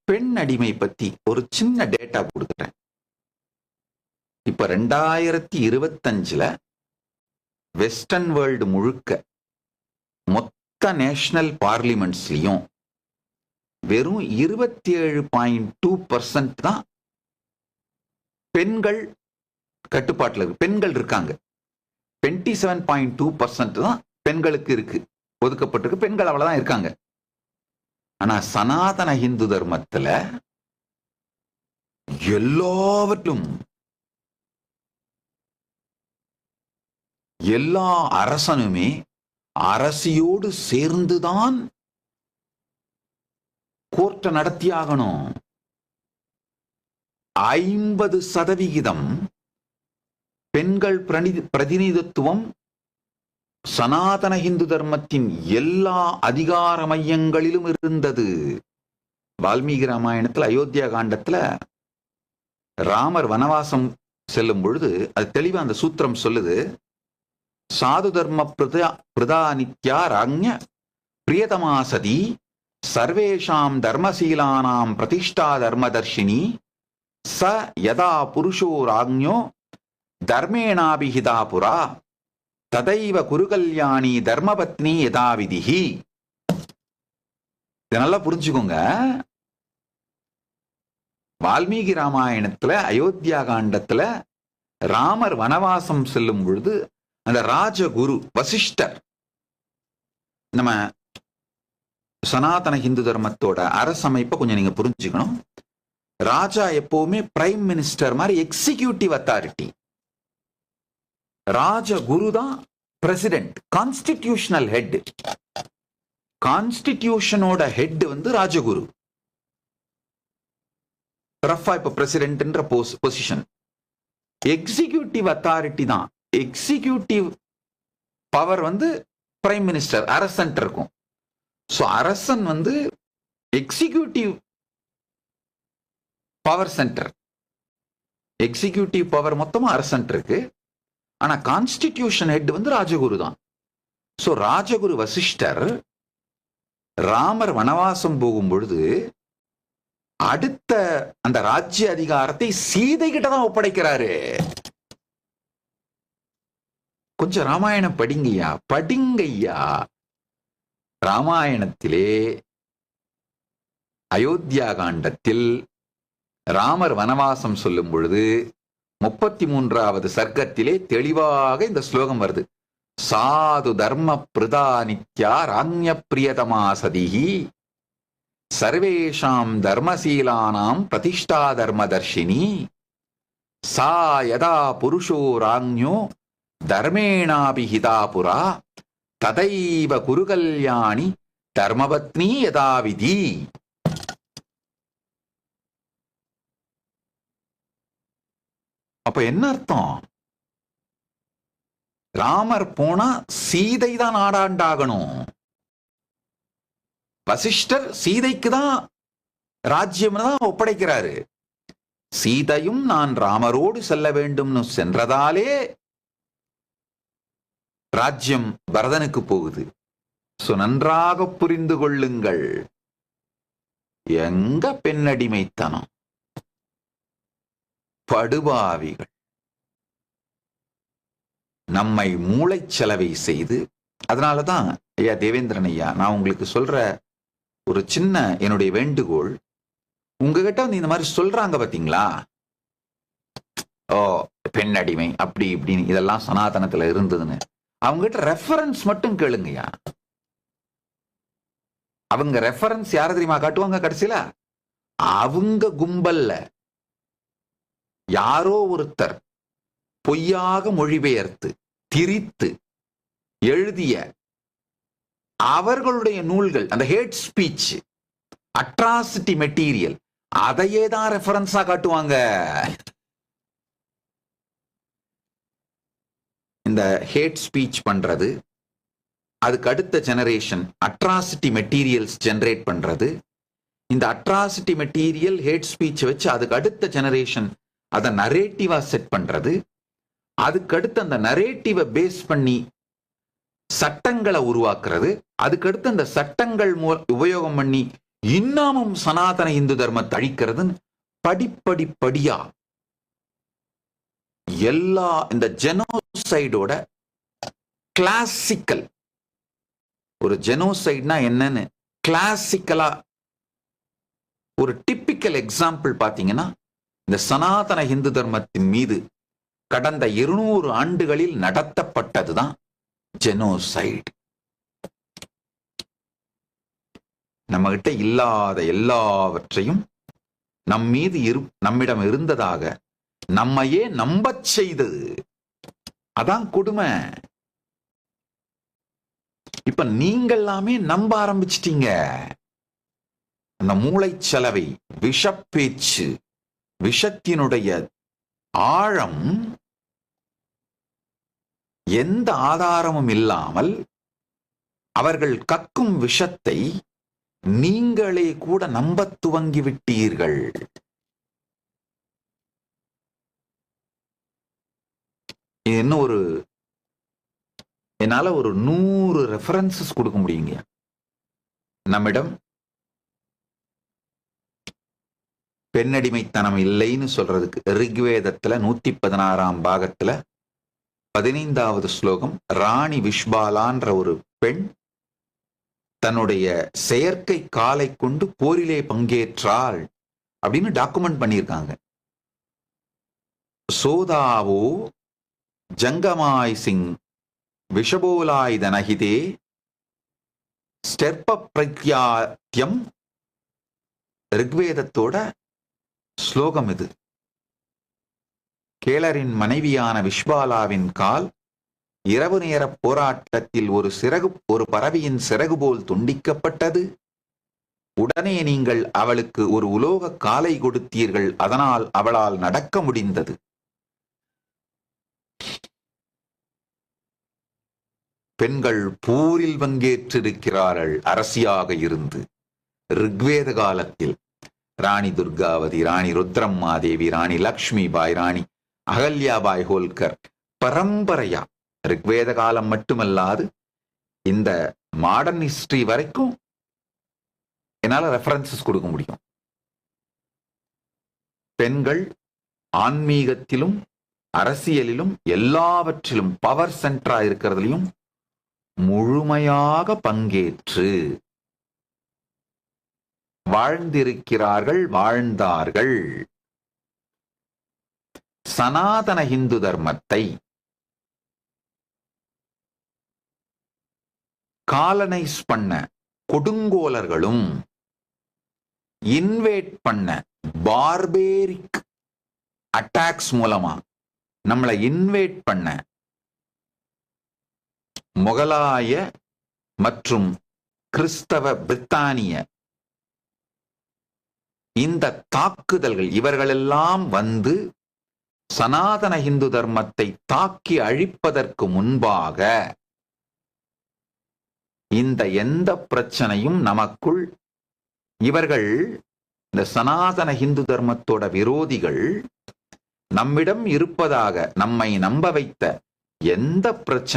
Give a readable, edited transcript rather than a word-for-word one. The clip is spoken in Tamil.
பெண் அடிமை பத்தி ஒரு சின்ன டேட்டா கொடுக்குறேன். இப்ப 2025 வெஸ்டர்ன் வேர்ல்டு முழுக்க மொத்த நேஷனல் பார்லிமெண்ட்ஸ்லயும் வெறும் 27.2% தான் பெண்கள் கட்டுப்பாட்டில் இருக்கு. பெண்கள் இருக்காங்க. 27.2% தான் பெண்களுக்கு இருக்கு, ஒதுக்கப்பட்டிருக்கு. பெண்கள் அவ்வளவுதான் இருக்காங்க. ஆனா சனாதன இந்து தர்மத்துல எல்லாவற்றும் எல்லா அரசனுமே அரசியோடு சேர்ந்துதான் கோர்ட்டை நடத்தியாகணும். 50% பெண்கள் பிரதிநிதித்துவம் சனாதன இந்து தர்மத்தின் எல்லா அதிகார மையங்களிலும் இருந்தது. வால்மீகி ராமாயணத்துல அயோத்தியா காண்டத்துல ராமர் வனவாசம் செல்லும் பொழுது அது தெளிவா அந்த சூத்திரம் சொல்லுது. சாது தர்ம பிரதானித்யா ராஜ்ஞ பிரியதமாசதி சர்வேஷாம் தர்மசீலானாம் பிரதிஷ்டா தர்மதர்ஷினி ச யதா புருஷோ ராஜ்ஞோ தர்மேணாபிஹிதா புரா ததைவ குருகல்யாணி தர்மபத்னி யதாவிதிஹி. இதை நல்லா புரிஞ்சுக்கோங்க. வால்மீகி ராமாயணத்துல அயோத்தியா காண்டத்துல ராமர் வனவாசம் செல்லும் பொழுது அந்த ராஜகுரு வசிஷ்டர், நம்ம சனாதன இந்து தர்மத்தோட அரசமைப்பை கொஞ்சம் நீங்க புரிஞ்சுக்கணும். ராஜா எப்பவுமே பிரைம் மினிஸ்டர் மாதிரி எக்ஸிகியூட்டிவ் அத்தாரிட்டி. ராஜகுரு தான் பிரசிடென்ட், கான்ஸ்டிடியூஷனல் ஹெட். கான்ஸ்டிடியூஷனோட ஹெட் ராஜகுரு. ரஃபா இப்ப பிரசிடென்ட்ன்ற பொசிஷன். எக்ஸிகியூட்டிவ் அத்தாரிட்டி தான். எக்ஸிகியூட்டிவ் பவர் பிரைம் மினிஸ்டர், அரசன் இருக்கும். சோ அரசன் executive power centre. Executive power மொத்தமா அரசன் இருக்கு. ஆனா கான்ஸ்டிடியூஷன் ஹெட் ராஜகுரு தான். சோ ராஜகுரு வசிஷ்டர் ராமர் வனவாசம் போகும் பொழுது அடுத்த அந்த ராஜ்ய அதிகாரத்தை சீதை கிட்ட தான் ஒப்படைக்கிறாரு. கொஞ்சம் ராமாயணம் படிங்கய்யா. ராமாயணத்திலே அயோத்தியா காண்டத்தில் ராமர் வனவாசம் சொல்லும் பொழுது 33வது சர்க்கத்திலே தெளிவாக இந்த ஸ்லோகம் வருது. சாது தர்ம பிரதானித்யா ராஜ்ஞ பிரியதமாசதிஹி சர்வேஷாம் தர்மசீலானாம் பிரதிஷ்டா தர்மதர்ஷினி சா யதா புருஷோ ராஜ்ஞோ தர்மேணாபிஹிதா புரா ததைவ குருகல்யாணி தர்மபத்னி யதாவிதி. அப்ப என்ன அர்த்தம்? ராமர் போனா சீதை தான் ஆடாண்டாகணும். வசிஷ்டர் சீதைக்கு தான் ராஜ்யம் தான் ஒப்படைக்கிறாரு. சீதையும் நான் ராமரோடு செல்ல வேண்டும்னு சென்றதாலே ராஜ்யம் பரதனுக்கு போகுது. நன்றாக புரிந்து கொள்ளுங்கள். எங்க பெண்ணடிமைத்தனம், படுபாவிகள் நம்மை மூளைச்சலவை செய்து. அதனாலதான் ஐயா தேவேந்திரன் ஐயா, நான் உங்களுக்கு சொல்ற ஒரு சின்ன என்னுடைய வேண்டுகோள், உங்ககிட்ட இந்த மாதிரி சொல்றாங்க பாத்தீங்களா, ஓ பெண் அடிமை அப்படி இப்படின்னு, இதெல்லாம் சனாதனத்துல இருந்ததுன்னு, அவங்க கிட்ட ரெஃபரன்ஸ் மட்டும் கேளுங்கய்யா. அவங்க ரெஃபரன்ஸ் யார தெரியுமா காட்டுவாங்க? கடைசியில அவங்க கும்பல்ல யாரோ ஒருத்தர் பொய்யாக மொழிபெயர்த்து திரித்து எழுதிய அவர்களுடைய நூல்கள், அந்த ஹேட் ஸ்பீச், அட்ராசிட்டி மெட்டீரியல், அதையே தான் ரெஃபரன்ஸா காட்டுவாங்க. இந்த ஹேட் ஸ்பீச் பண்றது, அதுக்கு அடுத்த ஜெனரேஷன் அட்ராசிட்டி மெட்டீரியல்ஸ் ஜெனரேட் பண்றது, இந்த அட்ராசிட்டி மெட்டீரியல் ஹேட் ஸ்பீச் வச்சு அதுக்கு அடுத்த ஜெனரேஷன் அதை நரேட்டிவா செட் பண்றது, அதுக்கடுத்து அந்த நரேட்டிவை பேஸ் பண்ணி சட்டங்களை உருவாக்குறது, அதுக்கடுத்து அந்த சட்டங்கள் உபயோகம் பண்ணி இன்னமும் சனாதன இந்து தர்மத்தை அழிக்கிறதுன்னு படிப்படிப்படியா எல்லா இந்த ஜெனோசைடோட கிளாசிக்கல், ஒரு ஜெனோசைட்னா என்னன்னு கிளாசிக்கலா ஒரு டிப்பிக்கல் எக்ஸாம்பிள் பாத்தீங்கன்னா, இந்த சனாதன இந்து தர்மத்தின் மீது கடந்த 200 ஆண்டுகளில் நடத்தப்பட்டதுதான் ஜெனோசைட். நம்ம கிட்ட இல்லாத எல்லாவற்றையும் நம்மிடம் இருந்ததாக நம்மையே நம்பச் செய்தது. அதான் கொடுமை. இப்ப நீங்க எல்லாமே நம்ப ஆரம்பிச்சிட்டீங்க. அந்த மூளைச்சலவை, விஷப்பேச்சு, விஷத்தினுடைய ஆழம் எந்த ஆதாரமும் இல்லாமல் அவர்கள் கக்கும் விஷத்தை நீங்களே கூட நம்ப துவங்கிவிட்டீர்கள். இன்னும் என்னால ஒரு 100 ரெஃபரன்சஸ் கொடுக்க முடியுங்க. நம்மிடம் பெண்ணடிமைத்தனம் இல்லைன்னு சொல்றதுக்கு ரிக்வேதத்துல 116ஆம் பாகத்துல 15வது ஸ்லோகம், ராணி விஷ்பாலான்ற ஒரு பெண் தன்னுடைய செயற்கை காலை கொண்டு போரிலே பங்கேற்றாள் அப்படின்னு டாக்குமெண்ட் பண்ணியிருக்காங்க. சோதாவோ ஜங்கமாய் சிங் விஷபோலாய் தனஹிதே ஸ்டெர்ப பிரத்யாத்யம் ரிக்வேதத்தோட ஸ்லோகம் இது. கேளரின் மனைவியான விஷ்பாலாவின் கால் இரவு நேர போராட்டத்தில் ஒரு பறவையின் சிறகு போல் துண்டிக்கப்பட்டது. உடனே நீங்கள் அவளுக்கு ஒரு உலோக காலை கொடுத்தீர்கள். அதனால் அவளால் நடக்க முடிந்தது. பெண்கள் போரில் பங்கேற்றிருக்கிறார்கள் அரசியாக இருந்து. ரிக்வேத காலத்தில் ராணி துர்காவதி, ராணி ருத்ரம்மா தேவி, ராணி லக்ஷ்மி பாய், ராணி அகல்யாபாய் ஹோல்கர் பரம்பரையா ரிக்வேத காலம் மட்டுமல்லாது இந்த மாடர்ன் ஹிஸ்டரி வரைக்கும் என்னால ரெஃபரன்சஸ் கொடுக்க முடியும். பெண்கள் ஆன்மீகத்திலும் அரசியலிலும் எல்லாவற்றிலும் பவர் சென்டரா இருக்கிறதுலையும் முழுமையாக பங்கேற்று வாழ்ந்திருக்கிறார்கள், வாழ்ந்தார்கள். சனாதன இந்து தர்மத்தை காலனைஸ் பண்ண கொடுங்கோலர்களும் இன்வேட் பண்ண பார்பேரிக் அட்டாக்ஸ் மூலமா நம்மளை இன்வேட் பண்ண முகலாய மற்றும் கிறிஸ்தவ பிரித்தானிய இந்த தாக்குதல்கள் இவர்களெல்லாம் வந்து சனாதன இந்து தர்மத்தை தாக்கி அழிப்பதற்கு முன்பாக இந்த எந்த பிரச்சனையும் நமக்குள் இவர்கள் இந்த சனாதன இந்து தர்மத்தோட விரோதிகள் நம்மிடம் இருப்பதாக நம்மை நம்ப வைத்த எந்த பிரச்சனை